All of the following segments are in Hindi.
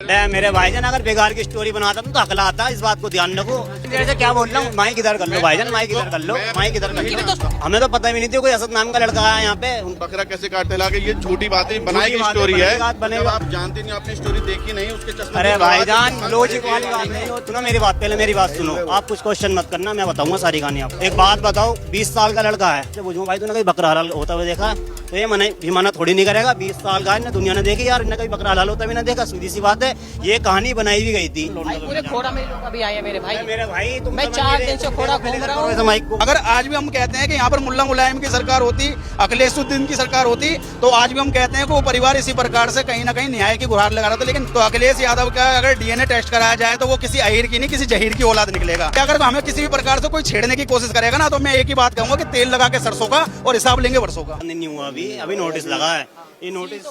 मेरे भाईजान अगर बेकार की स्टोरी बनाता तो हकला आता, इस बात को ध्यान रखो। जैसे क्या बोल रहा हूँ, माइक इधर कर लो भाईजान, माइक इधर कर लो, माइक इधर कर लो। हमें तो पता भी नहीं थी कोई असद नाम का लड़का आया यहाँ पे। बकरा कैसे काटने लगे, ये झूठी बात है, बनाई गई स्टोरी है। जब आप जानते नहीं, आपने स्टोरी देखी नहीं, उसके चश्मे। अरे भाईजान लॉजिक वाली बात नहीं, सुनो मेरी बात, पहले मेरी बात सुनो। आप कुछ क्वेश्चन मत करना, मैं बताऊंगा सारी कहानी। आप एक बात बताओ, 20 साल का लड़का है, बुझू भाई तूने कहीं बकरा हलाल होता हुआ देखा? तो ये मना थोड़ी नहीं करेगा। 20 साल का है, दुनिया ने देखी यार, इन्हें कहीं बकरा हलाल होता भी ना देखा। सीधी सी बात है, ये कहानी बनाई भी गई थी। पूरे खोड़ा में लोग अभी आए हैं मेरे भाई, तुम मैं 4 दिन से खोड़ा घूम रहा हूँ। अगर आज भी हम कहते हैं कि यहाँ पर मुल्ला मुलायम की सरकार होती, अखिलेशुद्दीन की सरकार होती, तो आज भी हम कहते हैं कि वो परिवार इसी प्रकार से कहीं ना कहीं न्याय की गुहार लगा रहा था। लेकिन तो अखिलेश यादव का अगर डीएनए टेस्ट कराया जाए तो वो किसी अहीर की नहीं, किसी जहीर की औलाद निकलेगा। अगर हमें किसी भी प्रकार से कोई छेड़ने की कोशिश करेगा ना, तो मैं एक ही बात कहूंगा कि तेल लगा के सरसों का और हिसाब लेंगे वर्षों का। नहीं हुआ अभी नोटिस लगा है, ये नोटिस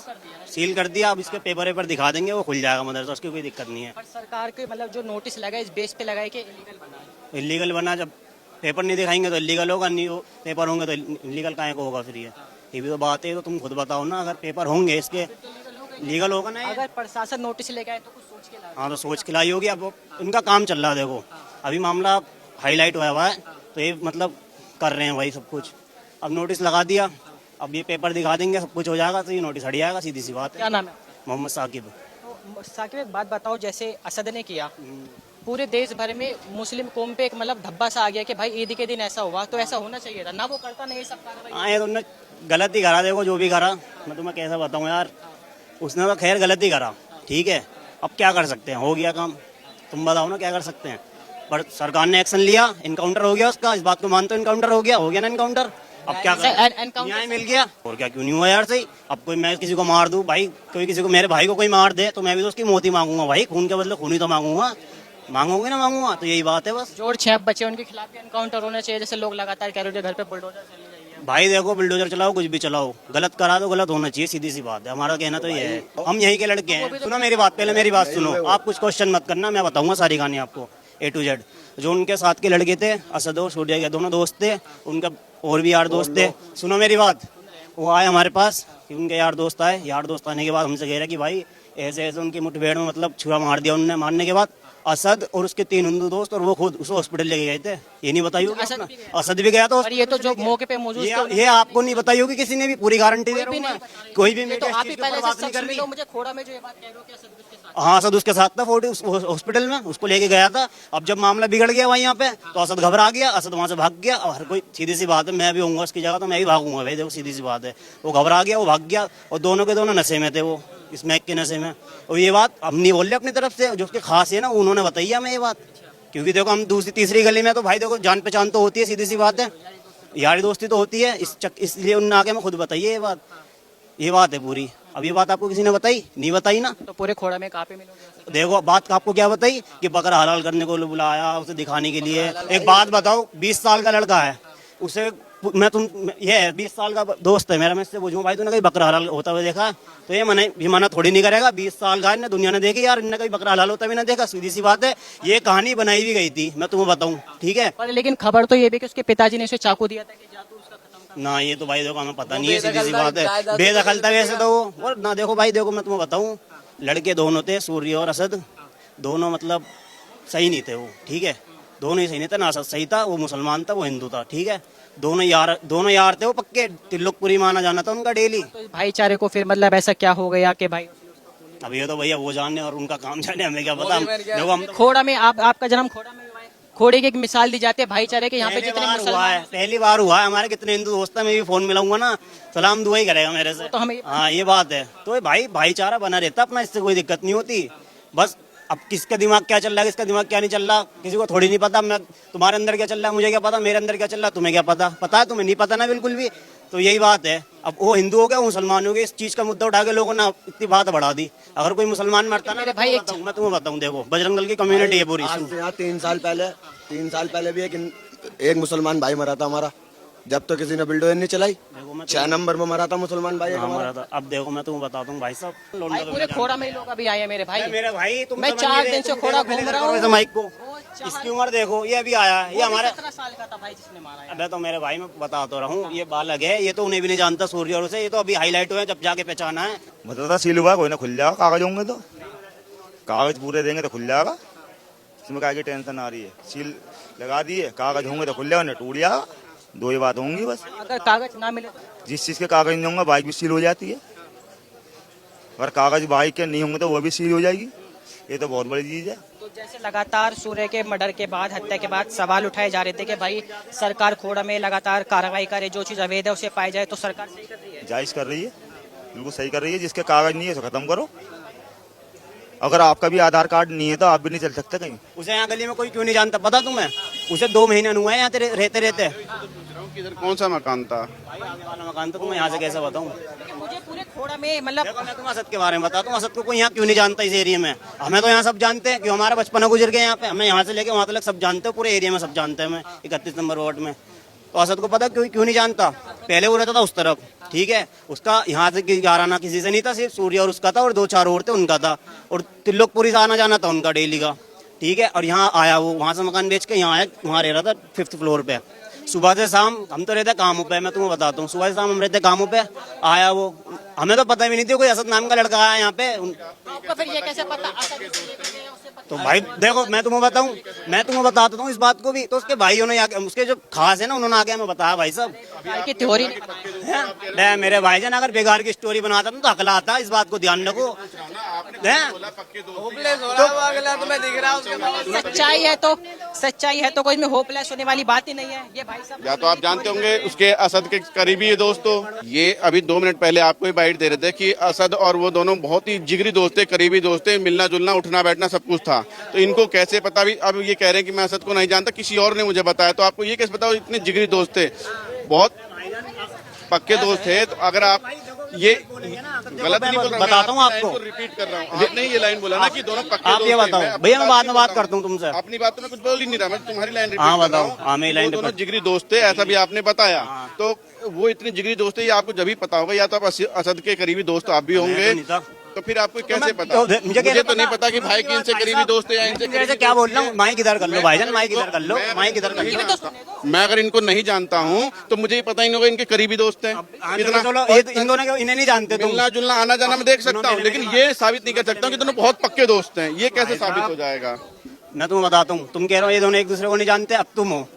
सील कर दिया। अब इसके पेपर दिखा देंगे, वो खुल जाएगा मदरसा, उसकी कोई दिक्कत नहीं है। पर सरकार के मतलब जो नोटिस लगा इस बेस पे लगा है कि इलीगल बना है। इलीगल बना, जब पेपर नहीं दिखाएंगे तो इलीगल होगा, नहीं पेपर होंगे तो इलीगल काहे को होगा? फिर ये भी तो बात है, तो तुम खुद बताओ ना। अगर पेपर होंगे इसके लीगल होगा ना। अगर प्रशासन नोटिस लेके आए तो कुछ सोच के लाए। हाँ तो सोच के लाई होगी। अब उनका काम चल रहा है, देखो अभी मामला हाईलाइट हुआ है, तो ये मतलब कर रहे हैं वही सब कुछ। अब नोटिस लगा दिया, अब ये पेपर दिखा देंगे, सब कुछ हो जाएगा, तो ये नोटिस हट जाएगा, सीधी सी बात है। क्या नाम है? मोहम्मद साकिब। तो साकिब एक बात बताओ, जैसे असद ने किया, पूरे देश भर में मुस्लिम कौम पे एक मतलब धब्बा सा आ गया कि भाई ईद के दिन ऐसा हुआ, तो ऐसा होना चाहिए था ना, वो करता नहीं सब कार्रवाई। हाँ ये तुमने गलत ही करा, देखो जो भी करा, मैं तुम्हें कैसा बताऊँ यार, उसने तो खैर गलत ही करा, ठीक है। अब क्या कर सकते हैं, हो गया काम, तुम बताओ ना क्या कर सकते हैं। पर सरकार ने एक्शन लिया, इनकाउंटर हो गया उसका, इस बात को मानते हो, इनकाउंटर हो गया ना इनकाउंटर। अब क्या न्याय मिल गया, और क्या क्यों नहीं हुआ यार सही। अब कोई मैं किसी को मार दूं भाई, कोई किसी को, मेरे भाई को कोई मार दे तो मैं भी तो उसकी मौत ही मांगूंगा भाई, खून के बदले खून ही तो मांगूंगा, मांगोगे ना मांगूंगा, तो यही बात है बस। जोड़ 6 बच्चे उनके खिलाफ भी एनकाउंटर होना चाहिए, जैसे लोग लगातार कह रहे थे घर पे बुलडोजर चली जाइए। भाई देखो, बुलडोजर चलाओ, कुछ भी चलाओ, गलत करा तो गलत होना चाहिए, सीधी सी बात है। हमारा कहना तो ये है, हम यहीं के लड़के हैं। सुनो मेरी बात, पहले मेरी बात सुनो। आप कुछ क्वेश्चन मत करना, मैं बताऊंगा सारी कहानी आपको A to Z। जो उनके साथ के लड़के थे, असद और सूर्या के दोनों दोस्त थे, उनका और भी यार दोस्त थे। सुनो मेरी बात, वो आए हमारे पास, उनके यार दोस्त आए, यार दोस्त आने के बाद हमसे कह रहे कि भाई ऐसे ऐसे उनकी मुठभेड़ में मतलब छुरा मार दिया उन्होंने। मारने के बाद असद और उसके 3 हिंदू दोस्त और वो खुद उसे हॉस्पिटल लेके गए थे। ये नहीं बताई होगी, असद भी गया था। और ये तो जो मौके पे मौजूद ये आपको नहीं बताई होगी किसी ने भी, पूरी गारंटी दे रहा हूं मैं। कोई भी तो आप ही पहले से शख्स मिलो मुझे खोड़ा में, जो ये बात कह रहे हो कि असद उसके साथ। हाँ असद उसके साथ था, हॉस्पिटल में उसको लेके गया था। अब जब मामला बिगड़ गया वहाँ यहाँ पे, तो असद घबरा गया, असद वहाँ से भाग गया। और हर कोई, सीधी सी बात है, मैं भी होऊंगा उसकी जगह तो मैं भी भागूंगा भाई, देखो सीधी सी बात है। वो घबरा गया, वो भाग गया, और दोनों के दोनों नशे में थे, वो स्मैक के नशे में। और ये बात हम नहीं बोल रहे अपनी तरफ से, जो उसके खास है ना उन्होंने बताई है हमें ये बात। क्योंकि देखो हम दूसरी तीसरी गली में, तो भाई देखो जान पहचान तो होती है, सीधी सी बात है, यारी दोस्ती तो होती है, इसलिए उन्होंने आके मैं खुद बताइए ये बात है पूरी। अब ये बात आपको किसी ने बताई नहीं? बताई ना। तो पूरे खोड़ा में कहाँ पे मिलोगे? देखो बात आपको क्या बताई कि बकरा हलाल करने को बुलाया, उसे दिखाने के लिए। एक बात बताओ, 20 साल का लड़का है, उसे ये 20 साल का दोस्त है मेरा, मैं इससे पूछूं भाई तूने कहीं बकरा हलाल होता हुआ देखा? तो ये मना थोड़ी नहीं करेगा। 20 साल का है, दुनिया ने देखी यार, इन्हें कहीं बकरा हलाल होता भी ना देखा। सीधी सी बात है, ये कहानी बनाई भी गई थी, मैं तुम्हें बताऊं, ठीक है। पर लेकिन खबर तो ये भी कि उसके पिताजी ने उसे चाकू दिया था कि जा तू उसका खत्म कर। ना ये तो भाई देखो हमें पता नहीं है, सीधी सी बात है, बेदखल था वैसे तो वो। और ना देखो भाई, देखो मैं तुम्हें बताऊं, लड़के दोनों थे, सूर्य और असद, दोनों मतलब सही नहीं थे वो, ठीक है। दोनों ही सही नहीं थे, ना असद सही था, वो मुसलमान था, वो हिंदू था, ठीक है। दोनों यार थे वो पक्के, तिल्लुकपुरी माना जाना था उनका डेली। तो भाईचारे को फिर मतलब ऐसा क्या हो गया कि भाई? अब ये तो भैया वो जाने और उनका काम जाने, हमें क्या पता। देखो हम खोड़ा में आपका जन्म खोड़ा में हुआ है, खोड़े की एक मिसाल दी जाती है भाईचारे के। यहाँ पे जितने हुआ है, पहली बार हुआ है। हमारे कितने हिंदू दोस्त है, मैं भी फोन मिलाऊंगा ना, सलाम दुआ ही करेगा मेरे से। तो हमें हाँ ये बात है, तो भाई भाईचारा बना रहता अपना, इससे कोई दिक्कत नहीं होती। बस अब किसका दिमाग क्या चल रहा है, किसका दिमाग क्या नहीं चल रहा, किसी को थोड़ी नहीं पता। मैं तुम्हारे अंदर क्या चल रहा है मुझे क्या पता, मेरे अंदर क्या चल रहा है तुम्हें क्या पता? पता है तुम्हें? नहीं पता ना बिल्कुल भी। तो यही बात है। अब वो हिंदू हो गया, मुसलमान हो गया, इस चीज का मुद्दा उठा के लोगों ने इतनी बात बढ़ा दी। अगर कोई मुसलमान मरता ना भाई, मैं तुम्हें बताऊं, देखो बजरंग दल की कम्युनिटी है पूरी। 3 साल पहले भी एक मुसलमान भाई मरा था हमारा, जब तो किसी ने बुलडोजर नहीं चलाई। 6 नंबर में मरा था मुसलमान भाई मरा था। अब देखो मैं तुम्हें बताता हूँ भाई साहब, पूरे खोड़ा में लोग अभी आए हैं मेरे भाई। मैं 4 दिन से खोड़ा घूम रहा हूँ। माइक को, इसकी उम्र देखो, ये अभी आया है, ये हमारे 17 साल का था भाई जिसने मारा है। अबे तो मेरे भाई मैं बता तो रहा हूँ, ये बालक है, ये तो उन्हें भी नहीं जानता सूर्य और उसे, ये तो अभी हाईलाइट हुए जब जाके पहचाना है। मतलब सील हुआ, कोई ना खुल जाओ, कागज होंगे तो कागज पूरे देंगे तो खुल जाएगा, इसमें क्या की टेंशन आ रही है। सील लगा दिए, कागज होंगे तो खुल जाएगा, नहीं टूट जाएगा, दो ही बात होंगी बस। अगर कागज ना मिले तो? जिस चीज़ के कागज नहीं होंगे बाइक भी सील हो जाती है, अगर कागज बाइक के नहीं होंगे तो वो भी सील हो जाएगी। ये तो बहुत बड़ी चीज़ है। तो जैसे लगातार सूर्य के मर्डर के बाद, हत्या के बाद सवाल उठाए जा रहे थे कि भाई सरकार खोड़ा में लगातार कार्रवाई करे, जो चीज़ अवैध है उसे पाई जाए, तो सरकार सही कर रही है? जायज़ कर रही है, बिल्कुल सही कर रही है। जिसके कागज नहीं है उसे खत्म करो। अगर आपका भी आधार कार्ड नहीं है तो आप भी नहीं चल सकते कहीं। उसे यहाँ गली में कोई क्यों नहीं जानता पता तुम्हें? उसे 2 महीने हुए हैं यहाँ रहते रहते। इधर कौन सा मकान था? भाई आगे वाला मकान था, तुम्हें यहाँ से कैसे बताऊँ? मुझे पूरे खोड़ा में मतलब देखो मैं तुम्हें असद के बारे में बताता हूँ। असद को कोई यहाँ क्यों नहीं जानता इस एरिया में? हमें तो यहाँ सब जानते हैं, क्यों हमारा बचपना गुजर गया यहाँ पे। हमें यहाँ से लेके वहाँ तक सब जानते हैं, पूरे एरिया में सब जानते हैं। मैं 31 नंबर वार्ड में, तो असद को पता क्यों नहीं जानता? पहले वो रहता था उस तरफ, ठीक है, उसका यहाँ से आना किसी से नहीं था, सिर्फ सूर्य और उसका था और 2-4 और थे उनका था, और त्रिलोकपुरी से आना जाना था उनका डेली का, ठीक है। और यहाँ आया वो, वहाँ से मकान बेच के यहाँ आया, वहाँ रह रहा था 5th फ्लोर पे। सुबह से शाम हम तो रहते कामों पे, मैं तुम्हें बताता हूँ, सुबह से शाम हम रहते कामों पे। आया वो, हमें तो पता भी नहीं था कोई असद नाम का लड़का आया यहाँ पे। आपको फिर ये कैसे पता? तो भाई देखो मैं तुम्हें बताता हूँ इस बात को भी, तो उसके भाइयों ने आके, उसके जो खास है ना, उन्होंने आके हमें बताया भाई साहब की थ्योरी हैं? मेरे भाईजान अगर बेकार की स्टोरी बनाता तो अकल आता, इस बात को ध्यान रखो। सच्चाई है तो कोई में होपलेस होने वाली बात ही नहीं है। ये भाई साहब या तो आप जानते होंगे उसके असद के करीबी दोस्तों, ये अभी 2 मिनट पहले आपको ही बाइट दे रहे थे कि असद और वो दोनों बहुत ही जिगरी दोस्त थे, करीबी दोस्त थे, मिलना जुलना उठना बैठना सब कुछ था। तो इनको कैसे पता? भी अब ये कह रहे हैं कि मैं असद को नहीं जानता, किसी और ने मुझे बताया। तो आपको ये कैसे पता? इतने जिगरी दोस्त थे, बहुत पक्के दोस्त थे। तो अगर आप ये गलत नहीं बोल रहा, बताता हूँ आपको, रिपीट कर रहा हूँ, आपने ये लाइन बोला ना कि दोनों पक्के आप ये बताओ भैया, मैं बाद में बात करता हूँ तुमसे। अपनी बात तो मैं कुछ बोल ही नहीं रहा, मैं तुम्हारी लाइन रिपीट हाँ कर रहा बताओ। हाँ मेरी लाइन दोनों जिगरी दोस्त थे, ऐसा भी आपने बताया। तो वो इतने जिगरी दोस्त थे, ये आपको जब भी पता होगा, या तो आप असद के करीबी दोस्त आप भी होंगे, तो फिर आपको कैसे पता? मुझे तो नहीं पता कि भाई की इनसे करीबी दोस्त है या इनसे क्या बोल रहा हूँ। माइक इधर कर लो भाईजान, माइक इधर कर लो, माइक इधर कर लो। मैं अगर इनको नहीं जानता हूँ तो मुझे ये पता ही नहीं होगा इनके करीबी दोस्त हैं। इतना चलो, ये इन दोनों इन्हें नहीं जानते तुम। मिलना जुलना आना जाना मैं देख सकता हूँ, लेकिन ये साबित नहीं कर सकता हूँ कि दोनों बहुत पक्के दोस्त हैं। ये कैसे साबित हो जाएगा? मैं तुम्हें बताता हूँ, तुम कह रहे हो ये दोनों एक दूसरे को नहीं जानते, अब तुम हो,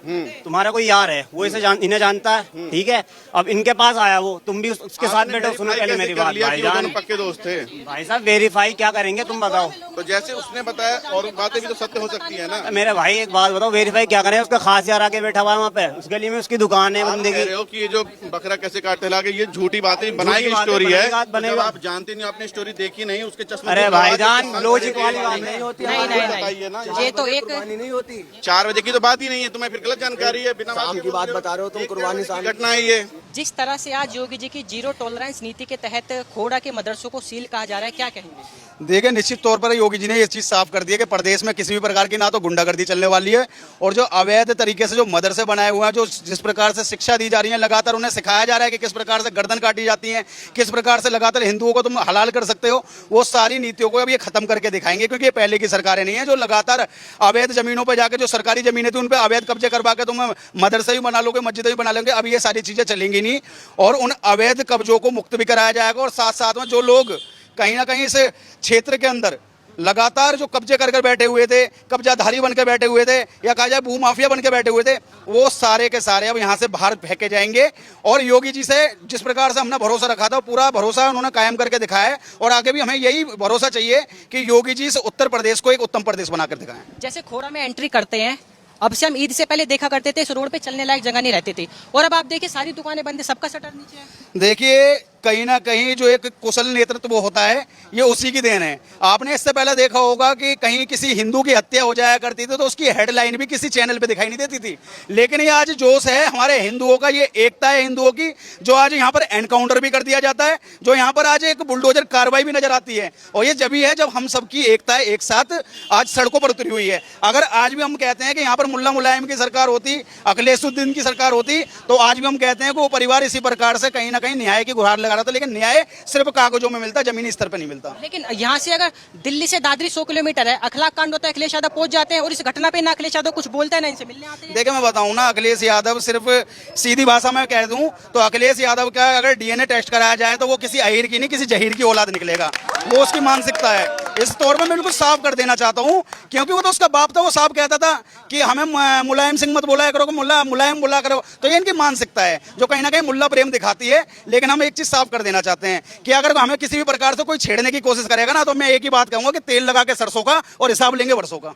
तुम्हारा कोई यार है वो इन्हें जानता है, ठीक है। अब इनके पास आया वो, तुम भी उसके साथ बैठो। सुनो पहले मेरी बात भाईजान, पक्के दोस्त थे भाई साहब, वेरीफाई क्या करेंगे तुम बताओ? तो जैसे उसने बताया, और बातें भी तो सत्य हो सकती है ना। मेरे भाई एक बात बताओ, वेरीफाई क्या करें? उसका खास यार आके बैठा हुआ है वहाँ पे, उस गली में उसकी दुकान है बंदे की। कि ये जो बकरा कैसे काटते लाके, ये झूठी बातें बनाई गई स्टोरी है। जब आप जानते नहीं, आपने स्टोरी देखी नहीं, उसके चश्मे। अरे भाईजान लॉजिक वाली बात नहीं होती। नहीं, ये तो एक नहीं होती। 4 बजे की तो बात ही नहीं है, तुम्हें फिर गलत जानकारी है। बिना शाम की बात बता रहे हो तुम, कुर्बानी शाम घटना है ये। जिस तरह से आज योगी जी की 0 टॉलरेंस नीति के तहत खोड़ा के मदरसों को सील कहा जा रहा है, क्या कहेंगे? देखिए, निश्चित तौर पर योगी जी ने ये चीज साफ कर दी है कि प्रदेश में किसी भी प्रकार की ना तो गुंडागर्दी चलने वाली है, और जो अवैध तरीके से जो मदरसे बनाए हुए हैं, जो जिस प्रकार से शिक्षा दी जा रही है, लगातार उन्हें सिखाया जा रहा है कि किस प्रकार से गर्दन काटी जाती है, किस प्रकार से लगातार हिंदुओं को तुम हलाल कर सकते हो, वो सारी नीतियों को अब ये खत्म करके दिखाएंगे। क्योंकि ये पहले की सरकारें नहीं है जो लगातार अवैध जमीनों पर जाकर, जो सरकारी जमीनें थी उन पर अवैध कब्जे करवा के तुम मदरसे भी बना लोगे, मस्जिद भी बना लोगे। अब ये सारी चीजें चलेंगी नहीं, और उन अवैध कब्जों को मुक्त भी कराया जाएगा। और साथ साथ में जो लोग कहीं ना कहीं इस क्षेत्र के अंदर लगातार जो कब्जे कर बैठे हुए थे, कब्जाधारी बनकर बैठे हुए थे, या कहा जाए भूमाफिया बनकर बैठे हुए थे, वो सारे के सारे अब यहाँ से बाहर फेंके जाएंगे। और योगी जी से जिस प्रकार से हमने भरोसा रखा था, पूरा भरोसा उन्होंने कायम करके दिखाया है, और आगे भी हमें यही भरोसा चाहिए कि योगी जी इस उत्तर प्रदेश को एक उत्तम प्रदेश बनाकर दिखाएं। जैसे खोड़ा में एंट्री करते हैं, अब से हम ईद से पहले देखा करते थे इस रोड पे चलने लायक जगह नहीं रहती थी, और अब आप देखिए सारी दुकानें बंद है, सबका शटर नीचे है। देखिए, कहीं ना कहीं जो एक कुशल नेतृत्व होता है, ये उसी की देन है। आपने इससे पहले देखा होगा कि कहीं किसी हिंदू की हत्या हो जाया करती थी तो उसकी हेडलाइन भी किसी चैनल पे दिखाई नहीं देती थी। लेकिन ये आज जोश है हमारे हिंदुओं का, ये एकता है हिंदुओं की, जो आज यहाँ पर एनकाउंटर भी कर दिया जाता है, जो यहाँ पर आज एक बुलडोजर कार्रवाई भी नजर आती है। और ये जब ही है जब हम सबकी एकता एक साथ आज सड़कों पर उतरी हुई है। अगर आज भी हम कहते हैं कि यहाँ पर मुल्ला मुलायम की सरकार होती, अखिलेशुद्दीन की सरकार होती, तो आज भी हम कहते हैं कि वो परिवार इसी प्रकार से कहीं ना कहीं न्याय की गुहार लगा रहा था। लेकिन न्याय सिर्फ कागजों में मिलता, जमीनी स्तर पर नहीं मिलता। लेकिन यहाँ से अगर दिल्ली से दादरी 100 किलोमीटर है, अखलाक कांड होता है, अखिलेश यादव पहुंच जाते हैं, और इस घटना पे ना अखिलेश यादव कुछ बोलता है ना इनसे मिलने आते हैं। देखिए, मैं बताऊं ना, अखिलेश यादव सिर्फ सीधी भाषा में कह दूं तो अखिलेश यादव का अगर डीएनए टेस्ट कराया जाए तो वो किसी अहीर की नहीं, किसी जहीर की औलाद निकलेगा। वो उसकी मानसिकता है। इस तौर पर मैं बिल्कुल साफ कर देना चाहता हूँ, क्योंकि वो तो उसका बाप था, वो साफ कहता था कि हमें मुलायम सिंह मत बोला करो, मुलायम बोला करो। तो ये इनकी मानसिकता है जो कहीं ना कहीं मुल्ला प्रेम दिखाती है। लेकिन हम एक चीज साफ कर देना चाहते हैं कि अगर हमें किसी भी प्रकार से कोई छेड़ने की कोशिश करेगा ना, तो मैं एक ही बात कहूंगा कि तेल लगा के सरसों का और हिसाब लेंगे वर्षों का।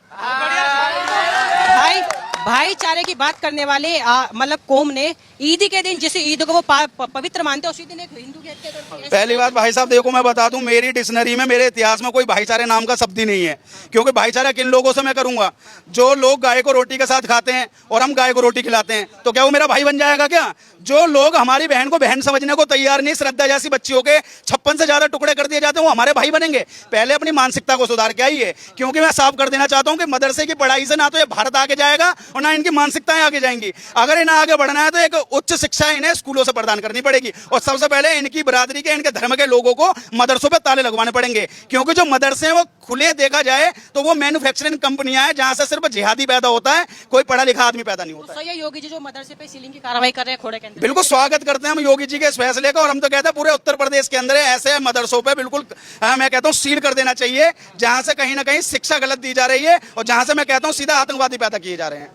भाईचारे की बात करने वाले मतलब कौम ने ईद के दिन जिस ईद को वो पवित्र मानते हैं, उसी दिन एक हिंदू की हत्या कर दी। पहली बात भाई साहब देखो, मैं बता दूं, मेरी डिक्शनरी में, मेरे इतिहास में कोई भाईचारे नाम का शब्द ही नहीं है। क्योंकि भाईचारा किन लोगों से मैं करूंगा? जो लोग गाय को रोटी के साथ खाते हैं और हम गाय को रोटी खिलाते हैं, तो क्या वो मेरा भाई बन जाएगा क्या? जो लोग हमारी बहन को बहन समझने को तैयार नहीं, श्रद्धा जैसी बच्चियों के 56 से ज्यादा टुकड़े कर दिए जाते हैं, वो हमारे भाई बनेंगे? पहले अपनी मानसिकता को सुधार के आइए। क्योंकि मैं साफ कर देना चाहता हूं कि मदरसे की पढ़ाई से ना तो ये भारत आगे जाएगा और ना इनकी मानसिकताएं आगे जाएंगी। अगर इन्हें आगे बढ़ना है तो एक उच्च शिक्षा इन्हें स्कूलों से प्रदान करनी पड़ेगी, और सबसे पहले इनकी बरादरी के, इनके धर्म के लोगों को मदरसों पे ताले लगवाने पड़ेंगे। क्योंकि जो मदरसे हैं वो खुले देखा जाए तो वो मैन्युफैक्चरिंग कंपनियां हैं जहां से सिर्फ जिहादी पैदा होता है, कोई पढ़ा लिखा आदमी पैदा नहीं होता। तो सही योगी जी जो मदरसे पे सीलिंग की कार्रवाई कर रहे हैं खोड़े के अंदर, बिल्कुल स्वागत करते हैं हम योगी जी के इस फैसले का। और हम तो कहते हैं पूरे उत्तर प्रदेश के अंदर ऐसे मदरसों पे बिल्कुल मैं कहता हूँ सील कर देना चाहिए, जहां से कहीं ना कहीं शिक्षा गलत दी जा रही है और जहां से मैं कहता हूँ सीधा आतंकवादी पैदा किए जा रहे हैं।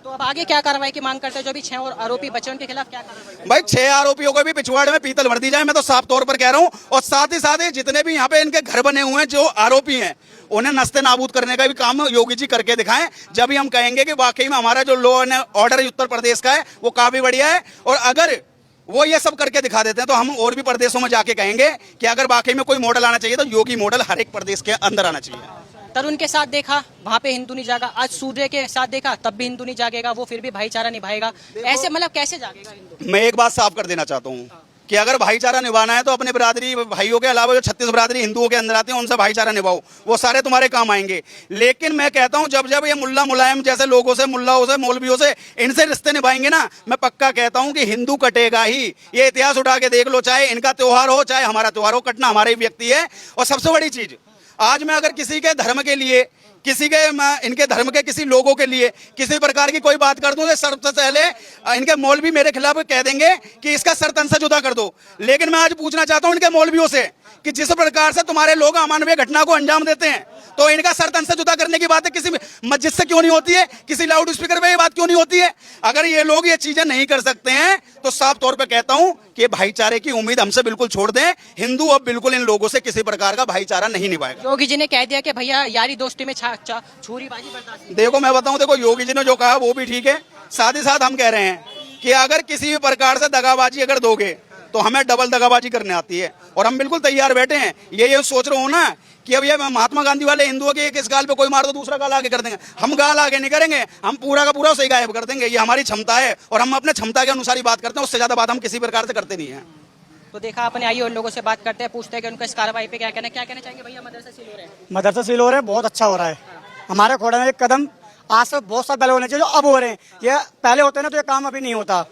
तो अब आगे क्या कार्रवाई की मांग करते हैं? जो भी 6 और आरोपी बचे उनके खिलाफ क्या कार्रवाई? भाई 6 आरोपियों को भी पिछवाड़े में पीतल भर दी जाए, मैं तो साफ तौर पर कह रहा हूं। और साथ ही जितने भी यहाँ पे इनके घर बने हुए हैं जो आरोपी हैं, उन्हें नस्ते नाबूद करने का भी काम योगी जी करके दिखाएं। जब ही हम कहेंगे कि वाकई में हमारा जो law and order Uttar Pradesh का है वो काफी बढ़िया है। और अगर वो ये सब करके दिखा देते हैं तो हम और भी प्रदेशों में जाके कहेंगे कि अगर वाकई में कोई मॉडल आना चाहिए तो योगी मॉडल हर एक प्रदेश के अंदर आना चाहिए। तरुण के साथ देखा, वहाँ पे हिंदू नहीं जागा। आज सूर्य के साथ देखा, तब भी हिंदू नहीं जागेगा, वो फिर भी भाईचारा निभाएगा। ऐसे मतलब कैसे जागेगा हिंदू? मैं एक बात साफ कर देना चाहता हूँ कि अगर भाईचारा निभाना है तो अपने बिरादरी भाइयों के अलावा जो 36 बिरादरी हिंदुओं के अंदर आते हैं उनसे भाईचारा निभाओ, वो सारे तुम्हारे काम आएंगे। लेकिन मैं कहता हूं जब जब ये मुल्ला मुलायम जैसे लोगों से, मुल्लाओं से, मौलवियों से, इनसे रिश्ते निभाएंगे ना, मैं पक्का कहता हूं कि हिंदू कटेगा ही। ये इतिहास उठा के देख लो, चाहे इनका त्योहार हो चाहे हमारा त्योहार हो, कटना हमारे व्यक्ति है। और सबसे बड़ी चीज, आज मैं अगर किसी के धर्म के लिए, किसी के इनके धर्म के किसी लोगों के लिए किसी प्रकार की कोई बात कर दूं तो सबसे पहले इनके मौलवी मेरे खिलाफ कह देंगे कि इसका सर तन से जुदा कर दो। लेकिन मैं आज पूछना चाहता हूं इनके मौलवियों से कि जिस प्रकार से तुम्हारे लोग अमानवीय घटना को अंजाम देते हैं, तो इनका सर तन से जुदा करने की बात किसी मस्जिद से क्यों नहीं होती है? किसी लाउड स्पीकर पे ये बात क्यों नहीं होती है? अगर ये लोग ये चीजें नहीं कर सकते हैं तो साफ तौर पे कहता हूं कि भाईचारे की उम्मीद हमसे बिल्कुल छोड़ दें। हिंदू अब बिल्कुल इन लोगों से किसी प्रकार का भाईचारा नहीं निभाएगा। योगी जी ने कह दिया कि भैया यारी दोस्ती में छुरीबाजी बर्दाश्त नहीं। देखो मैं बताऊं, देखो योगी जी ने जो कहा वो भी ठीक है, साथ ही साथ हम कह रहे हैं कि अगर किसी भी प्रकार से दगाबाजी अगर दोगे तो हमें डबल दगाबाजी करने आती है और हम बिल्कुल तैयार बैठे हैं। ये सोच रहे हो ना कि अब ये महात्मा गांधी वाले हिंदुओं के एक इस गाल पे कोई मार दो दूसरा गाल आगे कर देंगे, हम गाल आगे नहीं करेंगे, हम पूरा का पूरा सही गायब कर देंगे। ये हमारी क्षमता है और हम अपने क्षमता के अनुसार ही बात करते हैं, उससे ज्यादा बात हम किसी प्रकार से करते नहीं है। तो देखा आपने, आइए उन लोगों से बात करते हैं, पूछते हैं कि उनका इस कार्रवाई पे क्या कहना चाहेंगे। भैया मदरसा सील हो रहे हैं, मदरसा सील हो रहे हैं, बहुत अच्छा हो रहा है। हमारे खोड़ा में एक कदम आज से बहुत साल पहले होने चाहिए जो अब हो रहे हैं। ये पहले होते ना तो ये काम अभी नहीं होता।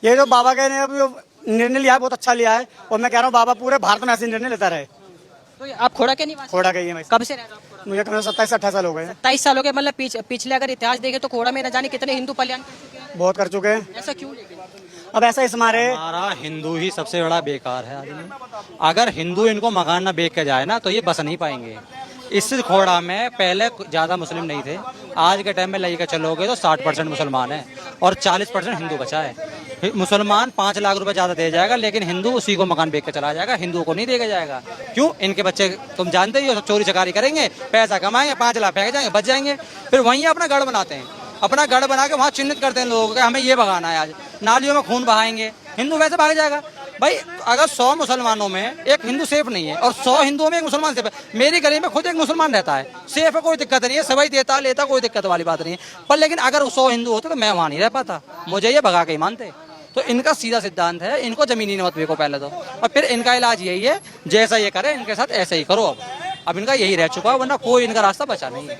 ये जो बाबा के ने अब निर्णय लिया है बहुत अच्छा लिया है, और मैं कह रहा हूँ बाबा पूरे भारत में ऐसे निर्णय लेता रहे। तो आप खोड़ा के निवासी? खोड़ा के ही मैं। कब से रह रहे हो आप? मुझे कम से 27-28 साल हो गए। 27 साल हो गए। मतलब पिछले अगर इतिहास देखे तो खोड़ा में न जाने कितने हिंदू कल्याण कर चुके हैं। बहुत कर चुके हैं। ऐसा क्यों? लेकिन अब ऐसा इस हमारा हिंदू ही सबसे बड़ा बेकार है आदमी। अगर हिंदू इनको मकान न बेच के जाए ना तो ये बस नहीं पाएंगे। इस खोड़ा में पहले ज़्यादा मुस्लिम नहीं थे, आज के टाइम में लेकर चलोगे तो 60% मुसलमान है और 40% हिंदू बचा है। मुसलमान 5 लाख रुपए ज़्यादा दे जाएगा, लेकिन हिंदू उसी को मकान बेच कर चला जाएगा, हिंदुओं को नहीं देगा जाएगा। क्यों? इनके बच्चे तुम जानते ही हो, चोरी चकारी करेंगे, पैसा कमाएंगे, 5 लाख फेंक जाएंगे, बच जाएंगे, फिर वहीं अपना गढ़ बनाते हैं। अपना गढ़ बना के वहाँ चिन्हित करते हैं लोगों को, हमें ये भगाना है, आज नालियों में खून बहाएंगे, हिंदू वैसे भाग जाएगा। भाई अगर 100 मुसलमानों में एक हिंदू सेफ नहीं है और 100 हिंदुओं में एक मुसलमान सेफ है, मेरी गली में खुद एक मुसलमान रहता है, सेफ है, कोई दिक्कत नहीं है, सभी देता लेता, कोई दिक्कत वाली बात नहीं है। पर लेकिन अगर 100 हिंदू होते तो मैं वहाँ नहीं रह पाता, मुझे ये भगा के ही मानते। तो इनका सीधा सिद्धांत है, इनको जमीनी मत बेचो पहले तो, और फिर इनका इलाज यही है, जैसा ये करे इनके साथ ऐसे ही करो। अब इनका यही रह चुका है, वरना कोई इनका रास्ता बचा नहीं है।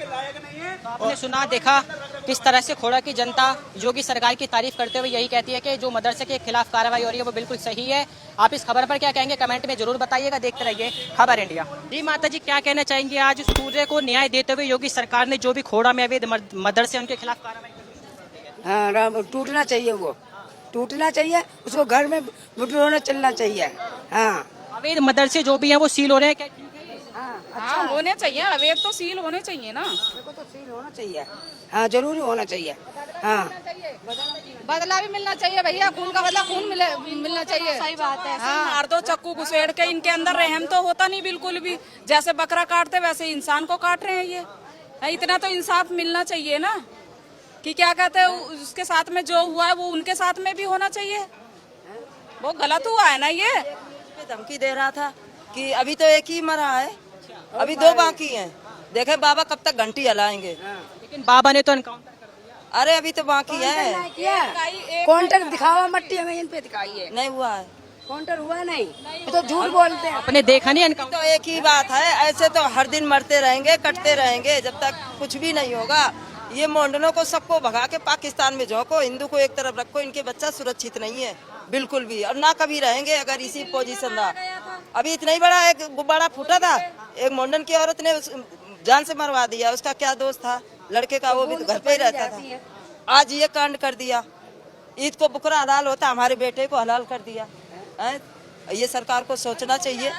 आपने सुना देखा किस तरह से खोड़ा की जनता योगी सरकार की तारीफ करते हुए यही कहती है कि जो मदरसे के खिलाफ कार्रवाई हो रही है वो बिल्कुल सही है। आप इस खबर पर क्या कहेंगे कमेंट में जरूर बताइएगा। देखते रहिए खबर इंडिया। जी माता जी, क्या कहना चाहेंगे? आज सूर्य को न्याय देते हुए योगी सरकार ने जो भी खोड़ा में अवैध मदरसे उनके खिलाफ कार्रवाई की। हाँ, टूटना चाहिए, वो टूटना चाहिए, उसको घर में चलना चाहिए। हाँ, अवैध मदरसे जो भी हैं वो सील हो रहे हैं, क्या ठीक है? हाँ होने चाहिए, अवैध तो सील होने चाहिए ना। देखो तो सील होना चाहिए, हाँ जरूरी होना चाहिए। हाँ बदला भी मिलना चाहिए भैया, खून का बदला खून मिलना चाहिए। सही बात है। हाँ, मार दो चक्कू घुसेड़ के, इनके अंदर रहम तो होता नहीं बिल्कुल भी। जैसे बकरा काटते वैसे इंसान को काट रहे हैं ये। इतना तो इंसाफ मिलना चाहिए ना, कि क्या कहते हैं उसके साथ में जो हुआ है वो उनके साथ में भी होना चाहिए। वो गलत हुआ है ना ये। धमकी दे रहा था कि अभी तो एक ही मरा है, अभी 2 बाकी हैं, देखे बाबा कब तक घंटी हलाएंगे। लेकिन बाबा ने तो एनकाउंटर कर दिया। अरे अभी तो बाकी है, काउंटर दिखावा मट्टी हमें इन पे दिखाई है, नहीं हुआ है, काउंटर हुआ नहीं, ये तो झूठ बोलते हैं। आपने देखा नहीं एनकाउंटर? तो एक ही बात है, ऐसे तो हर दिन मरते रहेंगे, कटते रहेंगे जब तक कुछ भी नहीं होगा। ये मोंडनों को सबको भगा के पाकिस्तान में झोंको, हिंदू को एक तरफ रखो, इनके बच्चा सुरक्षित नहीं है बिल्कुल भी, और ना कभी रहेंगे अगर इसी पोजीशन रहा। अभी इतना ही बड़ा एक गुब्बारा फूटा था, एक मोंडन की औरत ने जान से मरवा दिया, उसका क्या दोष था लड़के का, वो भी तो घर पे ही रहता था। आज ये कांड कर दिया, ईद को बुकरा हलाल होता, हमारे बेटे को हलाल कर दिया है। ये सरकार को सोचना चाहिए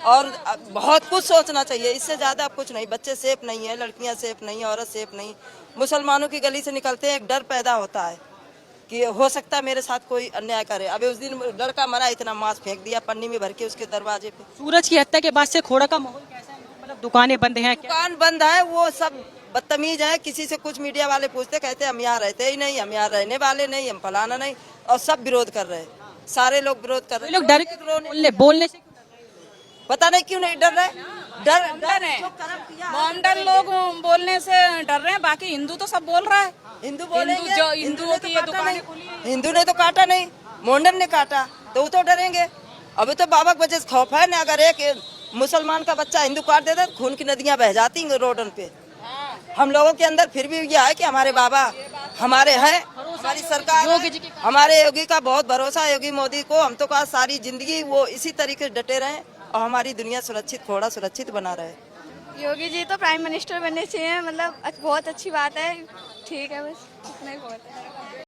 और बहुत कुछ सोचना चाहिए, इससे ज्यादा कुछ नहीं। बच्चे सेफ नहीं है, लड़कियां सेफ नहीं है, औरत सेफ नहीं। मुसलमानों की गली से निकलते हैं एक डर पैदा होता है कि हो सकता है मेरे साथ कोई अन्याय करे। अभी उस दिन लड़का मरा, इतना मांस फेंक दिया पन्नी में भर के उसके दरवाजे पे। सूरज की हत्या के बाद से खोड़ा का माहौल कैसा है? मतलब दुकानें बंद हैं क्या? दुकान बंद है, वो सब बदतमीज है। किसी से कुछ मीडिया वाले पूछते, कहते हम यहाँ रहते ही नहीं, हम यहाँ रहने वाले नहीं, हम फलाना नहीं, और सब विरोध कर रहे हैं, सारे लोग विरोध कर रहे हैं। लोग डर बोलने से पता नहीं क्यों नहीं डर रहे, डर है। मोमडन लोग बोलने से डर रहे हैं, बाकी हिंदू तो सब बोल रहा है। हिंदू बोलेंगे, जो हिंदुओं की ये दुकानें खुली हैं। हिंदू ने तो काटा नहीं, मोंडन ने काटा, तो वो तो डरेंगे। अभी तो बाबा की वजह से खौफ है ना, अगर एक मुसलमान का बच्चा हिंदू काट देता तो खून की नदियां बह जाती रोडन पे। हम लोगों के अंदर फिर भी यह है कि हमारे बाबा हमारे हैं, हमारी सरकार, हमारे योगी का बहुत भरोसा है, योगी मोदी को। हम तो कहा सारी जिंदगी वो इसी तरीके से डटे रहे और हमारी दुनिया सुरक्षित, खोड़ा सुरक्षित बना रहे। योगी जी तो प्राइम मिनिस्टर बनने चाहिए, मतलब बहुत अच्छी बात है, ठीक है, बस इतना ही बहुत है।